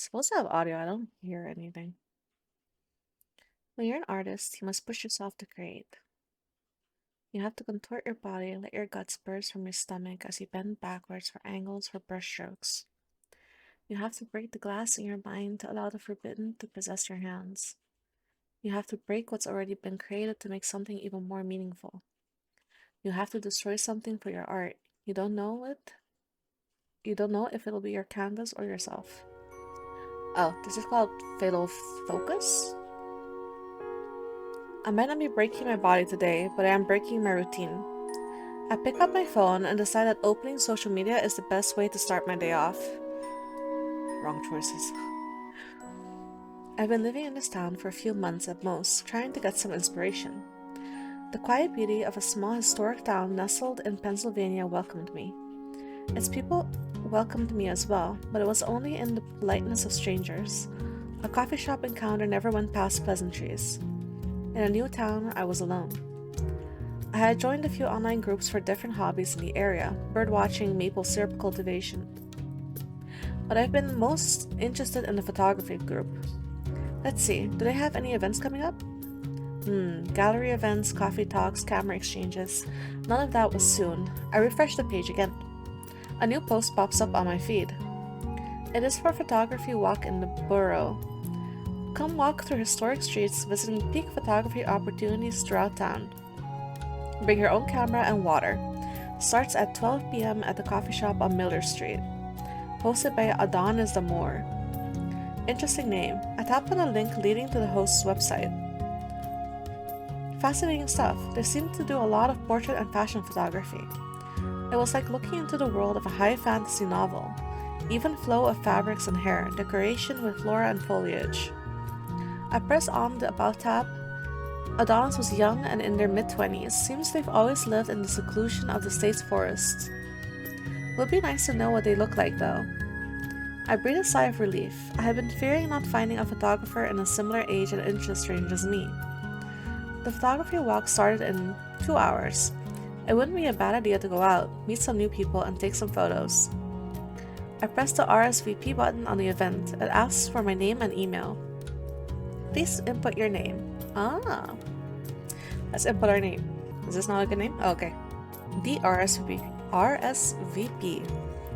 It's supposed to have audio. I don't hear anything. When you're an artist, you must push yourself to create. You have to contort your body, let your guts burst from your stomach as you bend backwards for angles for brushstrokes. You have to break the glass in your mind to allow the forbidden to possess your hands. You have to break what's already been created to make something even more meaningful. You have to destroy something for your art. You don't know it. You don't know if it'll be your canvas or yourself. Oh, this is called fatal focus? I might not be breaking my body today, but I am breaking my routine. I pick up my phone and decide that opening social media is the best way to start my day off. Wrong choices. I've been living in this town for a few months at most, trying to get some inspiration. The quiet beauty of a small historic town nestled in Pennsylvania welcomed me. Its people welcomed me as well, but it was only in the politeness of strangers. A coffee shop encounter never went past pleasantries. In a new town, I was alone. I had joined a few online groups for different hobbies in the area, birdwatching, maple syrup cultivation. But I've been most interested in the photography group. Let's see, do they have any events coming up? Gallery events, coffee talks, camera exchanges. None of that was soon. I refreshed the page again. A new post pops up on my feed. It is for photography walk in the borough. Come walk through historic streets, visiting peak photography opportunities throughout town. Bring your own camera and water. Starts at 12 p.m. at the coffee shop on Miller Street. Hosted by Adonis the Moor. Interesting name. I tapped on a link leading to the host's website. Fascinating stuff. They seem to do a lot of portrait and fashion photography. It was like looking into the world of a high fantasy novel. Even flow of fabrics and hair, decoration with flora and foliage. I press on the About tab. Adonis was young and in their mid-20s. Seems they've always lived in the seclusion of the state's forests. Would be nice to know what they look like though. I breathe a sigh of relief. I had been fearing not finding a photographer in a similar age and interest range as me. The photography walk started in 2 hours. It wouldn't be a bad idea to go out, meet some new people, and take some photos. I pressed the RSVP button on the event. It asks for my name and email. Please input your name. Ah. Let's input our name. Is this not a good name? Oh, okay. The RSVP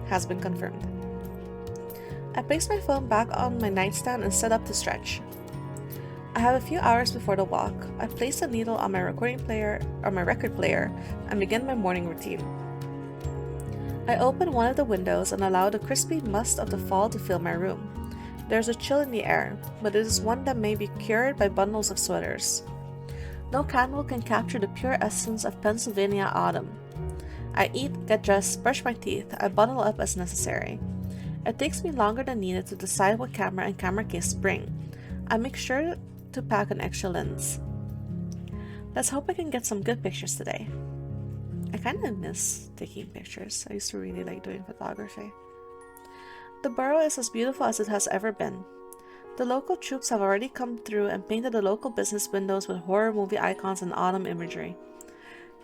has been confirmed. I placed my phone back on my nightstand and set up to stretch. I have a few hours before the walk. I place the needle on my record player, and begin my morning routine. I open one of the windows and allow the crispy mist of the fall to fill my room. There's a chill in the air, but it is one that may be cured by bundles of sweaters. No candle can capture the pure essence of Pennsylvania autumn. I eat, get dressed, brush my teeth, I bundle up as necessary. It takes me longer than needed to decide what camera and camera case to bring. I make sure to pack an extra lens. Let's hope I can get some good pictures today. I kind of miss taking pictures. I used to really like doing photography. The borough is as beautiful as it has ever been. The local troops have already come through and painted the local business windows with horror movie icons and autumn imagery.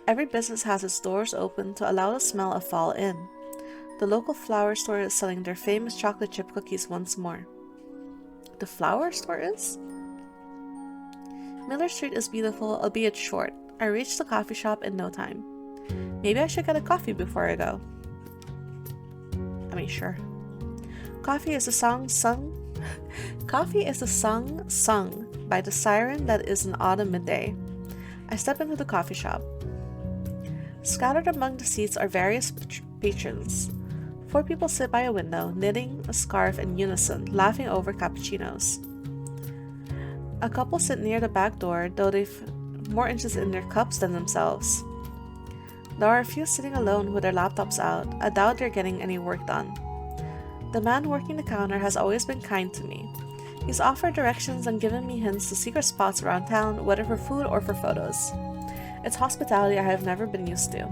Every business has its doors open to allow the smell of fall in. The local flower store is selling their famous chocolate chip cookies once more. The flower store is? Miller Street is beautiful, albeit short. I reach the coffee shop in no time. Maybe I should get a coffee before I go. Sure. Coffee is a song sung by the siren that is an autumn midday. I step into the coffee shop. Scattered among the seats are various patrons. 4 people sit by a window, knitting a scarf in unison, laughing over cappuccinos. A couple sit near the back door, though they've more interested in their cups than themselves. There are a few sitting alone with their laptops out. I doubt they're getting any work done. The man working the counter has always been kind to me. He's offered directions and given me hints to secret spots around town, whether for food or for photos. It's hospitality I have never been used to.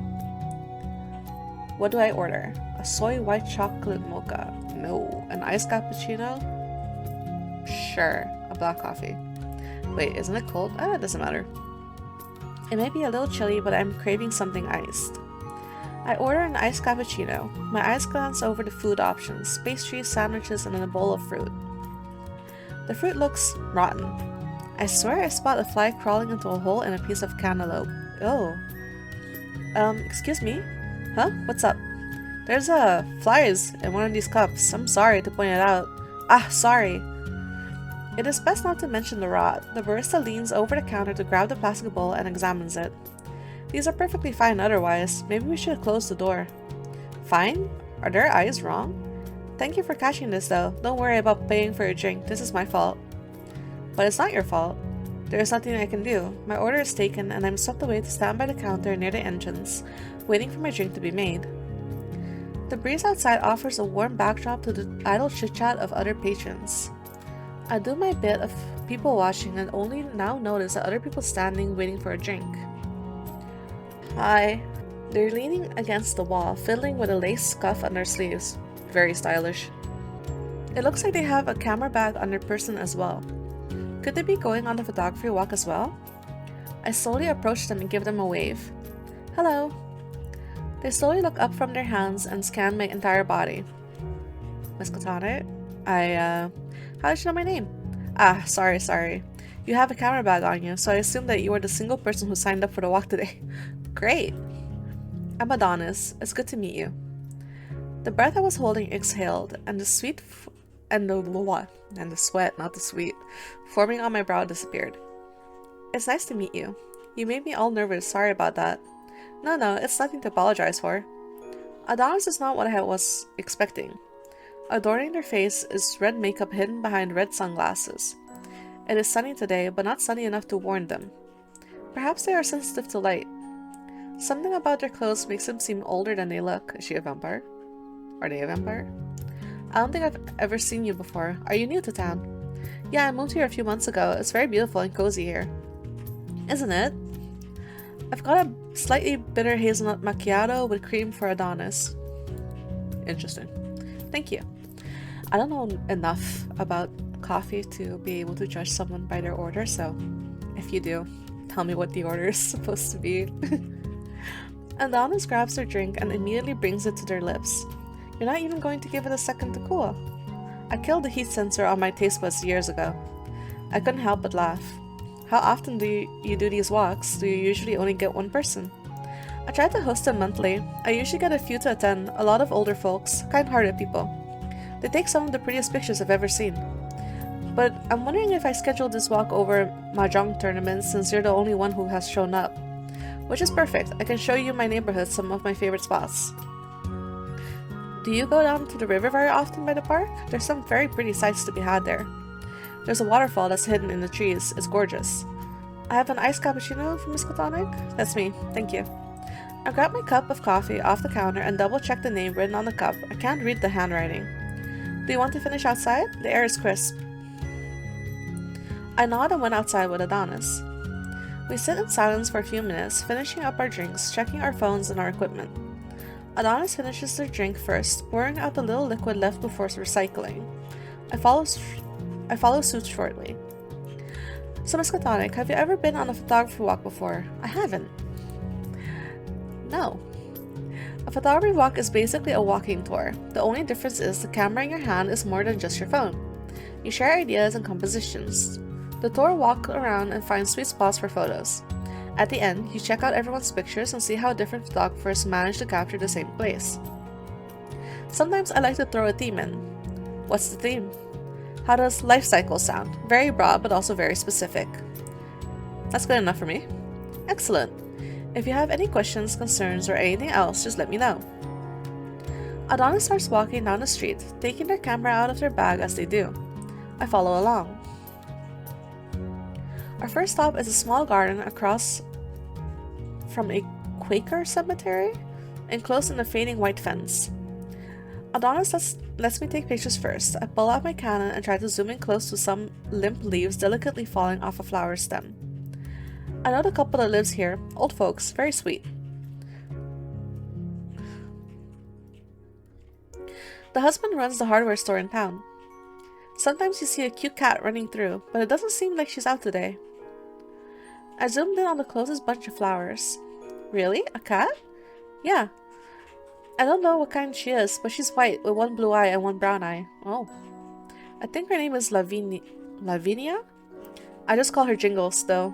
What do I order? A soy white chocolate mocha. No. An iced cappuccino? Sure. A black coffee. Wait, isn't it cold? It doesn't matter. It may be a little chilly, but I'm craving something iced. I order an iced cappuccino. My eyes glance over the food options, pastries, sandwiches, and then a bowl of fruit. The fruit looks rotten. I swear I spot a fly crawling into a hole in a piece of cantaloupe. Oh. Excuse me? Huh? What's up? There's flies in one of these cups. I'm sorry to point it out. Ah, sorry. It is best not to mention the rot. The barista leans over the counter to grab the plastic bowl and examines it. These are perfectly fine otherwise. Maybe we should close the door. Fine? Are their eyes wrong? Thank you for catching this though. Don't worry about paying for your drink. This is my fault. But it's not your fault. There is nothing I can do. My order is taken and I'm swept away to stand by the counter near the entrance, waiting for my drink to be made. The breeze outside offers a warm backdrop to the idle chit-chat of other patrons. I do my bit of people watching and only now notice that other people standing waiting for a drink. Hi. They're leaning against the wall, fiddling with a lace scuff on their sleeves. Very stylish. It looks like they have a camera bag on their person as well. Could they be going on the photography walk as well? I slowly approach them and give them a wave. Hello. They slowly look up from their hands and scan my entire body. MissKatonik? How did you know my name? Ah, sorry. You have a camera bag on you, so I assumed that you were the single person who signed up for the walk today. Great. I'm Adonis. It's good to meet you. The breath I was holding exhaled, and the sweat, not the sweet, forming on my brow disappeared. It's nice to meet you. You made me all nervous. Sorry about that. No, it's nothing to apologize for. Adonis is not what I was expecting. Adorning their face is red makeup hidden behind red sunglasses. It is sunny today, but not sunny enough to warn them. Perhaps they are sensitive to light. Something about their clothes makes them seem older than they look. Is she a vampire? Are they a vampire? I don't think I've ever seen you before. Are you new to town? Yeah, I moved here a few months ago. It's very beautiful and cozy here. Isn't it? I've got a slightly bitter hazelnut macchiato with cream for Adonis. Interesting. Thank you. I don't know enough about coffee to be able to judge someone by their order, so if you do, tell me what the order is supposed to be. Adonis grabs their drink and immediately brings it to their lips. You're not even going to give it a second to cool. I killed the heat sensor on my taste buds years ago. I couldn't help but laugh. How often do you do these walks? Do you usually only get one person? I try to host them monthly. I usually get a few to attend, a lot of older folks, kind-hearted people. They take some of the prettiest pictures I've ever seen. But I'm wondering if I scheduled this walk over mahjong tournaments since you're the only one who has shown up. Which is perfect. I can show you my neighborhood some of my favorite spots. Do you go down to the river very often by the park? There's some very pretty sights to be had there. There's a waterfall that's hidden in the trees. It's gorgeous. I have an iced cappuccino for MissKatonik? That's me. Thank you. I grab my cup of coffee off the counter and double-check the name written on the cup. I can't read the handwriting. Do you want to finish outside? The air is crisp. I nod and went outside with Adonis. We sit in silence for a few minutes, finishing up our drinks, checking our phones and our equipment. Adonis finishes their drink first, pouring out the little liquid left before recycling. I follow suit shortly. So, MissKatonik, have you ever been on a photography walk before? I haven't. No. A photography walk is basically a walking tour. The only difference is the camera in your hand is more than just your phone. You share ideas and compositions. The tour walks around and finds sweet spots for photos. At the end, you check out everyone's pictures and see how different photographers manage to capture the same place. Sometimes I like to throw a theme in. What's the theme? How does life cycle sound? Very broad, but also very specific. That's good enough for me. Excellent. If you have any questions, concerns, or anything else, just let me know. Adonis starts walking down the street, taking their camera out of their bag as they do. I follow along. Our first stop is a small garden across from a Quaker cemetery, enclosed in a fading white fence. Adonis lets me take pictures first. I pull out my Canon and try to zoom in close to some limp leaves delicately falling off a flower stem. I know the couple that lives here, old folks, very sweet. The husband runs the hardware store in town. Sometimes you see a cute cat running through, but it doesn't seem like she's out today. I zoomed in on the closest bunch of flowers. Really? A cat? Yeah. I don't know what kind she is, but she's white with one blue eye and one brown eye. Oh. I think her name is Lavinia? I just call her Jingles, though,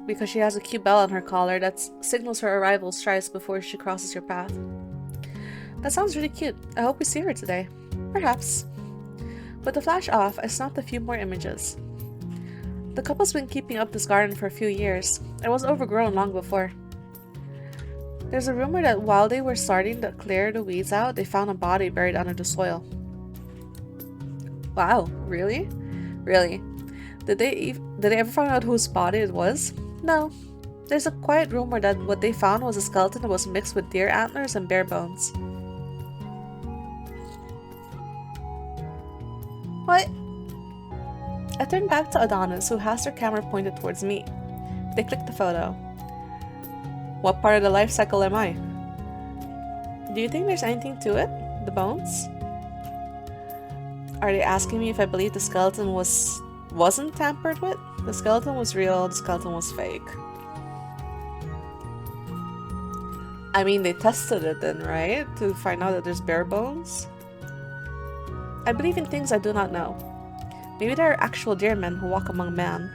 because she has a cute bell on her collar that signals her arrival strides before she crosses your path. That sounds really cute. I hope we see her today. Perhaps. With the flash off, I snapped a few more images. The couple's been keeping up this garden for a few years. It was overgrown long before. There's a rumor that while they were starting to clear the weeds out, they found a body buried under the soil. Wow, really? Really? Did they ever find out whose body it was? No. There's a quiet rumor that what they found was a skeleton that was mixed with deer antlers and bear bones. What? I turned back to Adonis, who has their camera pointed towards me. They clicked the photo. What part of the life cycle am I? Do you think there's anything to it? The bones? Are they asking me if I believe the skeleton wasn't tampered with? The skeleton was real, the skeleton was fake. I mean, they tested it then, right? To find out that there's bare bones? I believe in things I do not know. Maybe there are actual deer men who walk among man.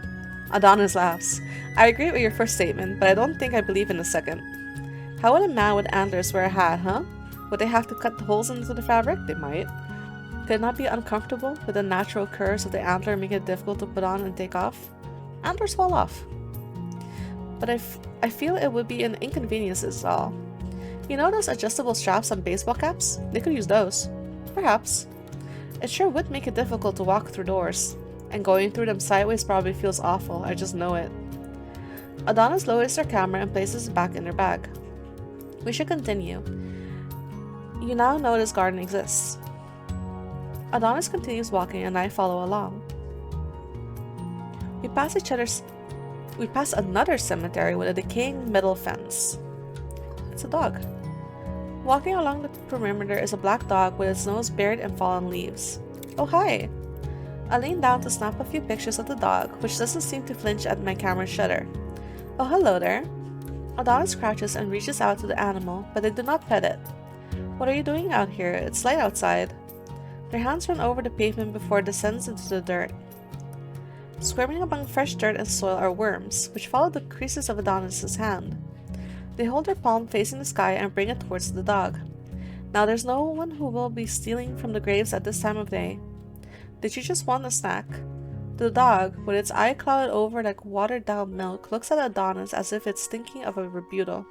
Adonis laughs. I agree with your first statement, but I don't think I believe in the second. How would a man with antlers wear a hat, huh? Would they have to cut the holes into the fabric? They might. Could it not be uncomfortable with the natural curves of the antler making it difficult to put on and take off? Antlers fall off. But I feel it would be an inconvenience is all. You know those adjustable straps on baseball caps? They could use those. Perhaps. It sure would make it difficult to walk through doors. And going through them sideways probably feels awful, I just know it. Adonis lowers their camera and places it back in their bag. We should continue. You now know this garden exists. Adonis continues walking and I follow along. We pass another cemetery with a decaying metal fence. It's a dog. Walking along the perimeter is a black dog with its nose buried in fallen leaves. Oh hi! I lean down to snap a few pictures of the dog, which doesn't seem to flinch at my camera's shutter. Oh hello there! Adonis crouches and reaches out to the animal, but they do not pet it. What are you doing out here? It's light outside. Their hands run over the pavement before it descends into the dirt. Squirming among fresh dirt and soil are worms, which follow the creases of Adonis's hand. They hold their palm facing the sky and bring it towards the dog. Now there's no one who will be stealing from the graves at this time of day. Did you just want a snack? The dog, with its eye clouded over like watered-down milk, looks at Adonis as if it's thinking of a rebuttal.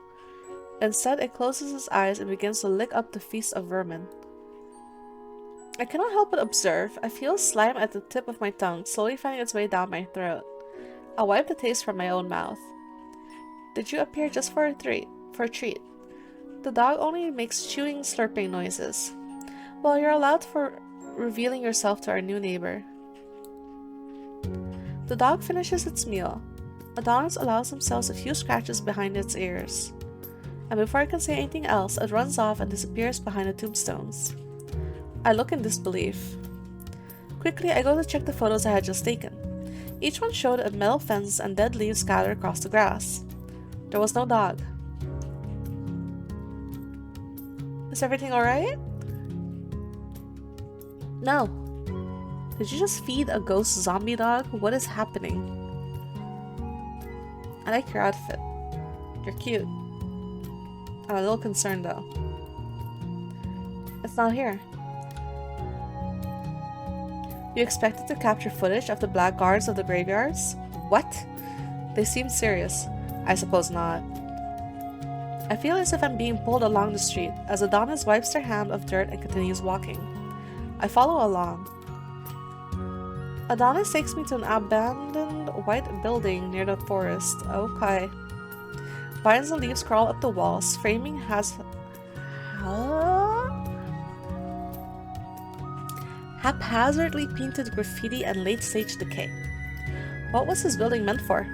Instead, it closes its eyes and begins to lick up the feast of vermin. I cannot help but observe. I feel slime at the tip of my tongue, slowly finding its way down my throat. I wipe the taste from my own mouth. Did you appear just for a treat? The dog only makes chewing, slurping noises. Well, you're allowed for revealing yourself to our new neighbor. The dog finishes its meal. Adonis allows himself a few scratches behind its ears. And before I can say anything else, it runs off and disappears behind the tombstones. I look in disbelief. Quickly, I go to check the photos I had just taken. Each one showed a metal fence and dead leaves scattered across the grass. There was no dog. Is everything alright? No. Did you just feed a ghost zombie dog? What is happening? I like your outfit. You're cute. I'm a little concerned though. It's not here. You expected to capture footage of the blackguards of the graveyards? What? They seem serious. I suppose not. I feel as if I'm being pulled along the street as Adonis wipes their hand of dirt and continues walking. I follow along. Adonis takes me to an abandoned white building near the forest. Okay. Vines and leaves crawl up the walls. Framing has haphazardly painted graffiti and late-stage decay. What was this building meant for?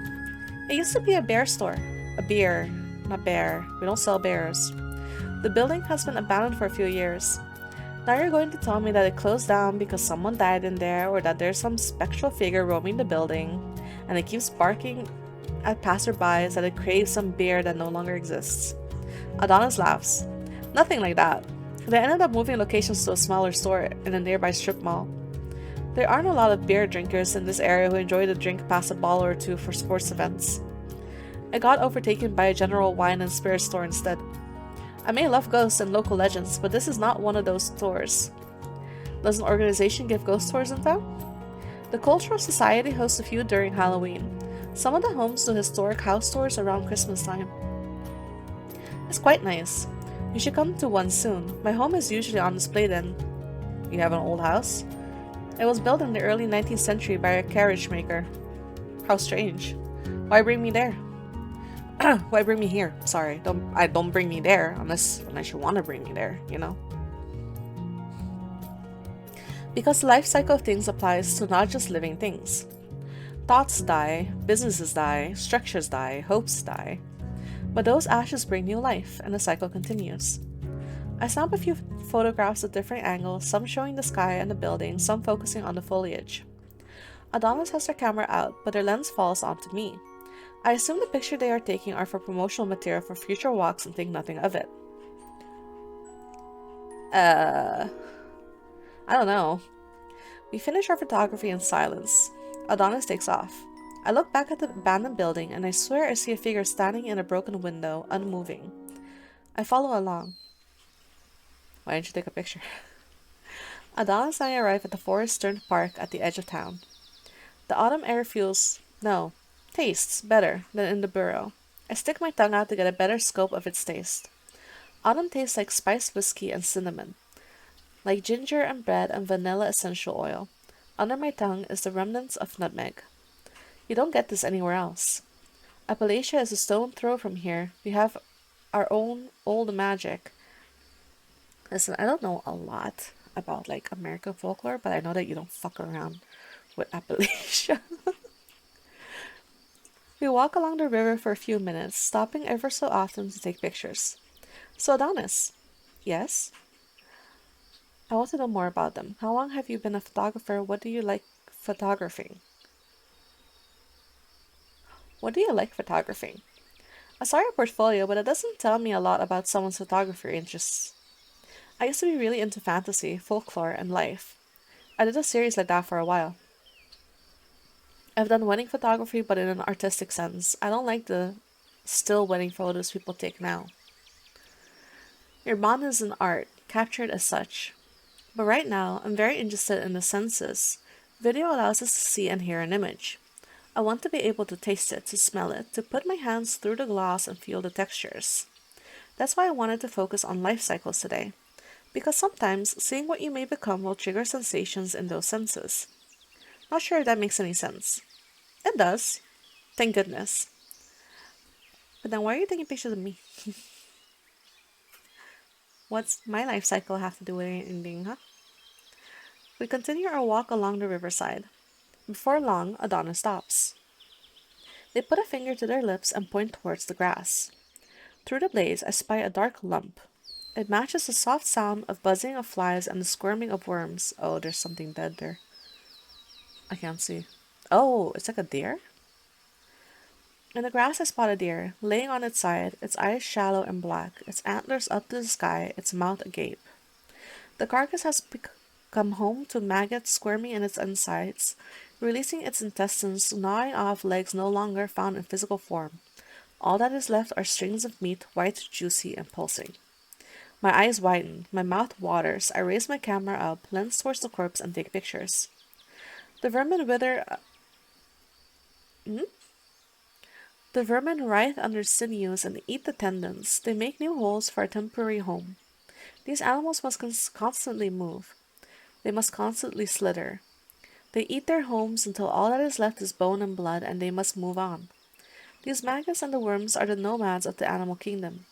It used to be a bear store. A beer. Not bear. We don't sell bears. The building has been abandoned for a few years. Now you're going to tell me that it closed down because someone died in there, or that there's some spectral figure roaming the building, and it keeps barking at passerbys that it craves some beer that no longer exists. Adonis laughs. Nothing like that. They ended up moving locations to a smaller store in a nearby strip mall. There aren't a lot of beer drinkers in this area who enjoy to drink past a bottle or two for sports events. I got overtaken by a general wine and spirits store instead. I may love ghosts and local legends, but this is not one of those stores. Does an organization give ghost tours in town? The Cultural Society hosts a few during Halloween. Some of the homes do historic house tours around Christmas time. It's quite nice. You should come to one soon. My home is usually on display then. You have an old house? It was built in the early 19th century by a carriage maker. How strange. Why bring me there? Why bring me here? Sorry, don't bring me there unless you want to bring me there, you know? Because the life cycle of things applies to not just living things. Thoughts die, businesses die, structures die, hopes die. But those ashes bring new life, and the cycle continues. I snap a few photographs at different angles, some showing the sky and the building, some focusing on the foliage. Adonis has their camera out, but their lens falls onto me. I assume the picture they are taking are for promotional material for future walks and think nothing of it. I don't know. We finish our photography in silence. Adonis takes off. I look back at the abandoned building and I swear I see a figure standing in a broken window, unmoving. I follow along. Why didn't you take a picture? Adonis and I arrive at the Forest Stern Park at the edge of town. The autumn air tastes better than in the burrow. I stick my tongue out to get a better scope of its taste. Autumn tastes like spiced whiskey and cinnamon, like ginger and bread and vanilla essential oil. Under my tongue is the remnants of nutmeg. You don't get this anywhere else. Appalachia is a stone throw from here. We have our own old magic. Listen, I don't know a lot about like American folklore, but I know that you don't fuck around with Appalachia. We walk along the river for a few minutes, stopping ever so often to take pictures. So Adonis. Yes? I want to know more about them. How long have you been a photographer? What do you like photographing? What do you like photographing? I saw your portfolio, but it doesn't tell me a lot about someone's photography interests. I used to be really into fantasy, folklore, and life. I did a series like that for a while. I've done wedding photography, but in an artistic sense. I don't like the still wedding photos people take now. Your bond is an art, captured as such. But right now, I'm very interested in the senses. Video allows us to see and hear an image. I want to be able to taste it, to smell it, to put my hands through the glass and feel the textures. That's why I wanted to focus on life cycles today. Because sometimes, seeing what you may become will trigger sensations in those senses. Not sure if that makes any sense. It does. Thank goodness. But then why are you taking pictures of me? What's my life cycle have to do with anything, huh? We continue our walk along the riverside. Before long, Adonis stops. They put a finger to their lips and point towards the grass. Through the blaze, I spy a dark lump. It matches the soft sound of buzzing of flies and the squirming of worms. Oh, there's something dead there. I can't see. Oh, it's like a deer? In the grass I spot a deer, laying on its side, its eyes shallow and black, its antlers up to the sky, its mouth agape. The carcass has come home to maggots squirming in its insides, releasing its intestines, gnawing off legs no longer found in physical form. All that is left are strings of meat, white, juicy, and pulsing. My eyes widen, my mouth waters. I raise my camera up, lens towards the corpse, and take pictures. The vermin wither. The vermin writhe under sinews and eat the tendons. They make new holes for a temporary home. These animals must constantly move. They must constantly slither. They eat their homes until all that is left is bone and blood, and they must move on. These maggots and the worms are the nomads of the animal kingdom.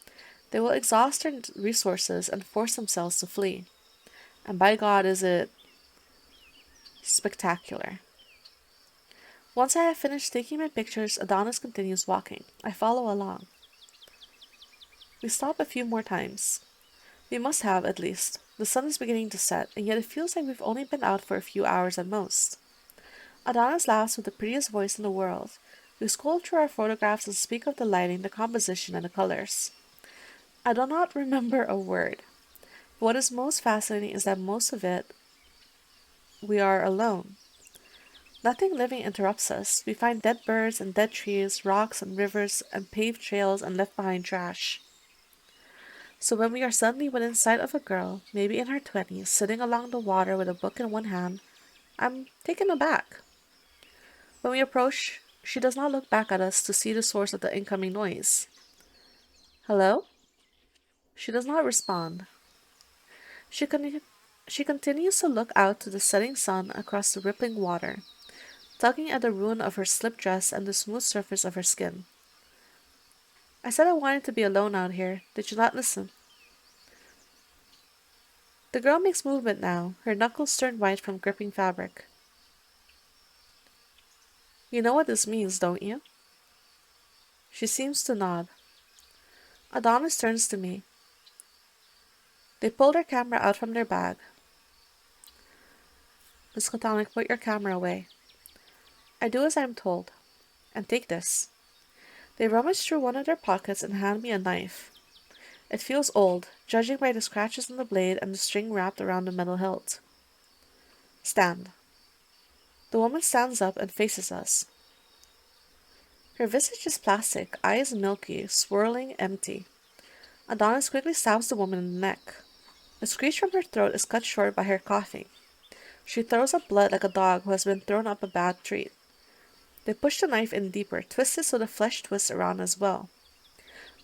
They will exhaust their resources and force themselves to flee. And by God, is it spectacular. Once I have finished taking my pictures, Adonis continues walking. I follow along. We stop a few more times. We must have, at least. The sun is beginning to set, and yet it feels like we've only been out for a few hours at most. Adonis laughs with the prettiest voice in the world. We scroll through our photographs and speak of the lighting, the composition, and the colors. I do not remember a word. What is most fascinating is that most of it we are alone. Nothing living interrupts us. We find dead birds and dead trees, rocks and rivers, and paved trails and left behind trash. So when we are suddenly within sight of a girl, maybe in her 20s, sitting along the water with a book in one hand, I'm taken aback. When we approach, she does not look back at us to see the source of the incoming noise. Hello? She does not respond. She, con- she continues to look out to the setting sun across the rippling water, tugging at the ruin of her slip dress and the smooth surface of her skin. I said I wanted to be alone out here. Did you not listen? The girl makes movement now, her knuckles turned white from gripping fabric. You know what this means, don't you? She seems to nod. Adonis turns to me. They pull their camera out from their bag. MissKatonik, put your camera away. I do as I am told. And take this. They rummage through one of their pockets and hand me a knife. It feels old, judging by the scratches on the blade and the string wrapped around the metal hilt. Stand. The woman stands up and faces us. Her visage is plastic, eyes milky, swirling, empty. Adonis quickly stabs the woman in the neck. A screech from her throat is cut short by her coughing. She throws up blood like a dog who has been thrown up a bad treat. They push the knife in deeper, twist it so the flesh twists around as well.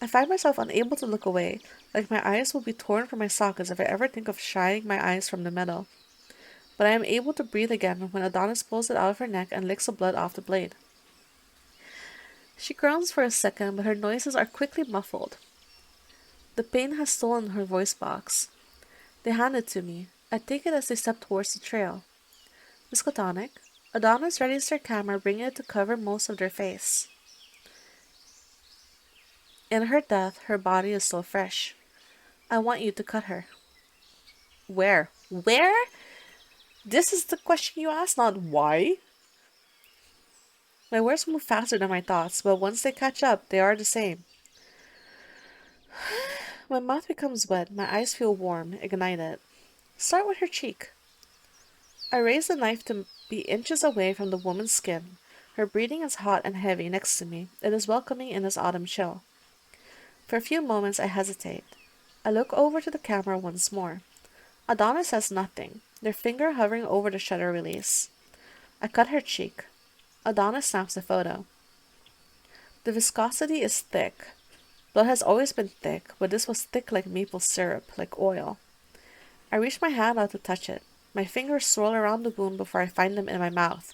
I find myself unable to look away, like my eyes will be torn from my sockets if I ever think of shining my eyes from the metal. But I am able to breathe again when Adonis pulls it out of her neck and licks the blood off the blade. She groans for a second, but her noises are quickly muffled. The pain has stolen her voice box. They hand it to me. I take it as they step towards the trail. MissKatonik, Adonis readies their camera, bringing it to cover most of their face. In her death, her body is still fresh. I want you to cut her. Where? Where? This is the question you ask, not why. My words move faster than my thoughts, but once they catch up, they are the same. My mouth becomes wet, my eyes feel warm, ignited. Start with her cheek. I raise the knife to be inches away from the woman's skin. Her breathing is hot and heavy next to me. It is welcoming in this autumn chill. For a few moments I hesitate. I look over to the camera once more. Adonis says nothing, their finger hovering over the shutter release. I cut her cheek. Adonis snaps the photo. The viscosity is thick. Blood has always been thick, but this was thick like maple syrup, like oil. I reach my hand out to touch it. My fingers swirl around the wound before I find them in my mouth.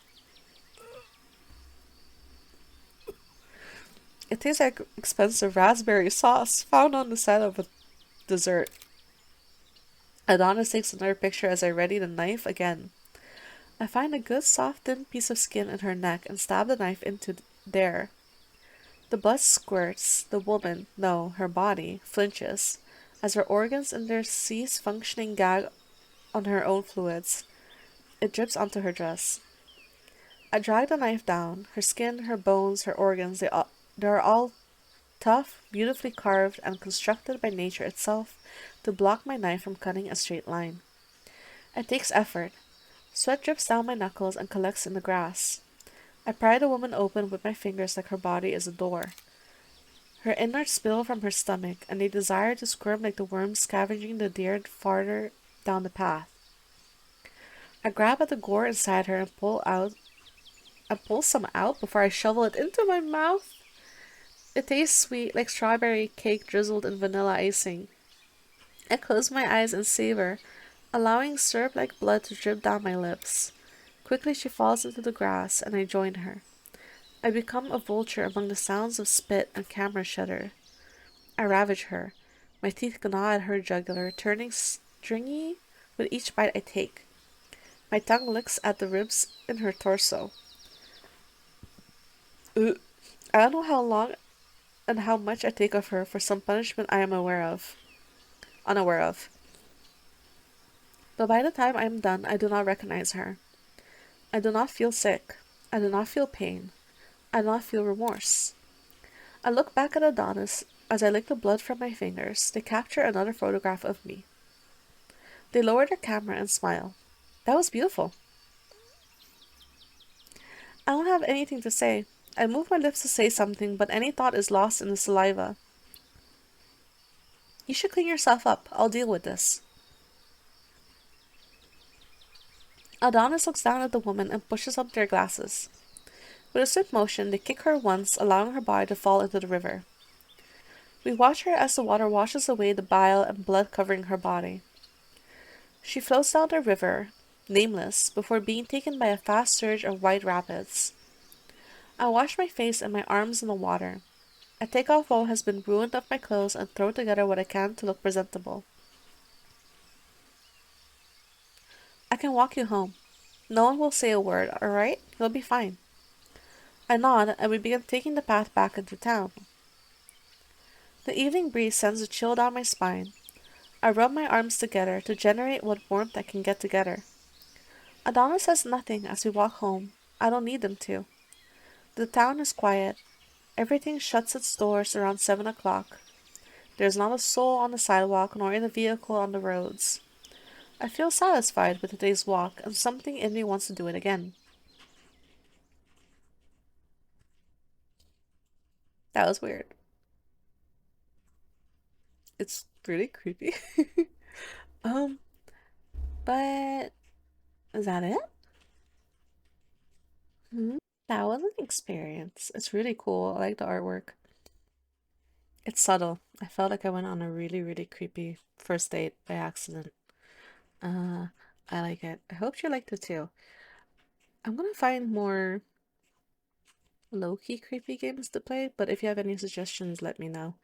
It tastes like expensive raspberry sauce found on the side of a dessert. Adonis takes another picture as I ready the knife again. I find a good soft thin piece of skin in her neck and stab the knife into there. The blood squirts. The woman, no, her body, flinches, as her organs in their cease functioning gag on her own fluids. It drips onto her dress. I drag the knife down. Her skin, her bones, her organs, they are all tough, beautifully carved, and constructed by nature itself to block my knife from cutting a straight line. It takes effort. Sweat drips down my knuckles and collects in the grass. I pry the woman open with my fingers like her body is a door. Her innards spill from her stomach, and they desire to squirm like the worms scavenging the deer farther down the path. I grab at the gore inside her and pull some out before I shovel it into my mouth. It tastes sweet, like strawberry cake drizzled in vanilla icing. I close my eyes and savor, allowing syrup-like blood to drip down my lips. Quickly she falls into the grass, and I join her. I become a vulture among the sounds of spit and camera shutter. I ravage her. My teeth gnaw at her jugular, turning stringy with each bite I take. My tongue licks at the ribs in her torso. I don't know how long and how much I take of her for some punishment I am unaware of. But by the time I am done, I do not recognize her. I do not feel sick. I do not feel pain. I do not feel remorse. I look back at Adonis as I lick the blood from my fingers. They capture another photograph of me. They lower their camera and smile. That was beautiful. I don't have anything to say. I move my lips to say something, but any thought is lost in the saliva. You should clean yourself up. I'll deal with this. Adonis looks down at the woman and pushes up their glasses. With a swift motion, they kick her once, allowing her body to fall into the river. We watch her as the water washes away the bile and blood covering her body. She floats down the river, nameless, before being taken by a fast surge of white rapids. I wash my face and my arms in the water. I take off what has been ruined of my clothes and throw together what I can to look presentable. I can walk you home. No one will say a word, alright? You'll be fine. I nod, and we begin taking the path back into town. The evening breeze sends a chill down my spine. I rub my arms together to generate what warmth I can get together. Adana says nothing as we walk home. I don't need them to. The town is quiet. Everything shuts its doors around 7 o'clock. There's not a soul on the sidewalk nor in the vehicle on the roads. I feel satisfied with today's walk, and something in me wants to do it again. That was weird. It's really creepy. um, but is that it? Hmm. That was an experience. It's really cool. I like the artwork. It's subtle. I felt like I went on a really, really creepy first date by accident. Uh, I like it. I hope you liked it too. I'm gonna find more low-key creepy games to play, but if you have any suggestions, let me know.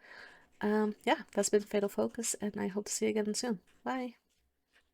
Yeah, that's been Fatal Focus, and I hope to see you again soon. Bye.